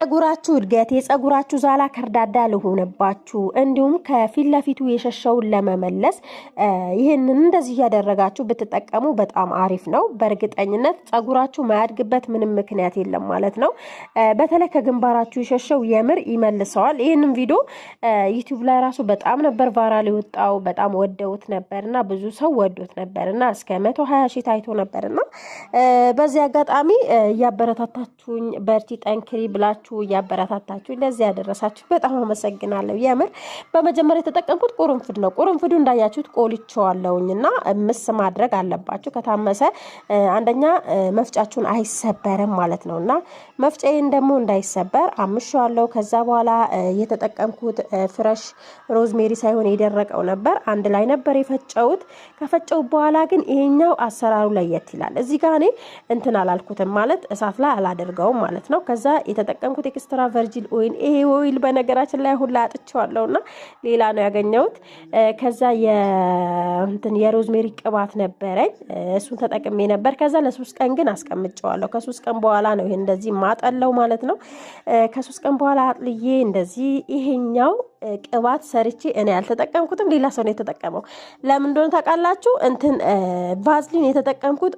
ጸጉራችሁ እድገት የጸጉራችሁ ዛላ ከርዳዳ ለሆነባችሁ እንዲሁም ከፊት ለፊቱ የሸሸውን ለመመለስ ይሄንን እንደዚህ ያደረጋችሁ ብትጠቀሙ በጣም አሪፍ ነው። በእርግጠኝነት ጸጉራችሁ ማያድግበት ምንም ምክንያት የለም ማለት ነው። በተለይ ከግንባራችሁ የሸሸው የምር ይመልሰዋል። ይሄንን ቪዲዮ ዩቲዩብ ላይ ራሱ በጣም ነበር ቫይራል የወጣው። በጣም ወደውት ነበርና ብዙ ሰው ወዶት ነበርና እስከ 120 ሺህ ታይቶ ነበርና በዚህ አጋጣሚ ያበረታታችሁኝ በርቺ ጠንክሪ ብላችሁ ያበረታታችሁ ለዚህ ያደረሳችሁ በጣም አመሰግናለሁ። የምር በመጀመሪያ የተጠቀምኩት ቁርንፍድ ነው። ቁርንፍዱ እንዳያችሁት ቆልቼዋለሁኝና ምስ ማድረግ አለባችሁ። ከታመሰ አንደኛ መፍጫችሁን አይሰበርም ማለት ነውና መፍጫዬን ደግሞ እንዳይሰበር አምሼዋለሁ። ከዛ በኋላ የተጠቀምኩት ፍሬሽ ሮዝሜሪ ሳይሆን የደረቀው ነበር። አንድ ላይ ነበር የፈጨውት። ከፈጨው በኋላ ግን ይሄኛው አሰራሩ ለየት ይላል። እዚህ ጋር እኔ እንትን አላልኩትም ማለት እሳት ላይ አላደርገውም ማለት ነው። ከዛ የተጠቀምኩት ኤክስትራ ቨርጂን ኦይል ይሄ ኦይል በነገራችን ላይ ሁላ አጥቼዋለሁና ሌላ ነው ያገኘሁት። ከዛ የሮዝሜሪ ቅባት ነበረኝ እሱን ተጠቅሜ ነበር። ከዛ ለ3 ቀን ግን አስቀምጬዋለሁ። ከ3 ቀን በኋላ ነው ይሄ እንደዚህ ማጠለው ማለት ነው። ከ3 ቀን በኋላ አጥልዬ እንደዚህ ይሄኛው ቅባት ሰርቼ እኔ ያልተጠቀምኩትም ሌላ ሰው ነው የተጠቀመው። ለምን እንደሆነ ታውቃላችሁ? እንትን ቫዝሊን የተጠቀምኩት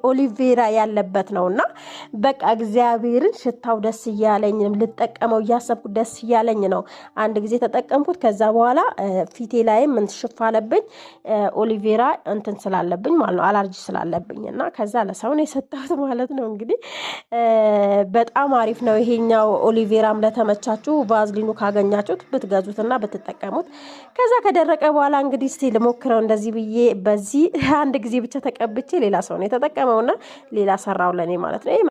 ኦሊቬራ ያለበት ነውና በቃ እግዚአብሔርን ሽታው ደስ እያለኝ ልጠቀመው እያሰብኩት ደስ እያለኝ ነው አንድ ጊዜ ተጠቀምኩት። ከዛ በኋላ ፊቴ ላይም ምን ሽፋለብኝ ኦሊቬራ እንትን ስላለብኝ ማለት ነው አለርጂ ስላለብኝና ከዛ ለሰው ነው የሰጠሁት ማለት ነው። እንግዲህ በጣም አሪፍ ነው ይሄኛው ኦሊቬራም ለተመቻችሁ ቫዝሊኑ ካገኛችሁት ብትገዙትና ብትጠቀሙት። ከዛ ከደረቀ በኋላ እንግዲህ እስቲ ልሞክረው እንደዚህ ብዬ በዚህ አንድ ጊዜ ብቻ ተቀብቼ ሌላ ሰው ነው የተጠቀመውና ሌላ ሰራው ለኔ ማለት ነው።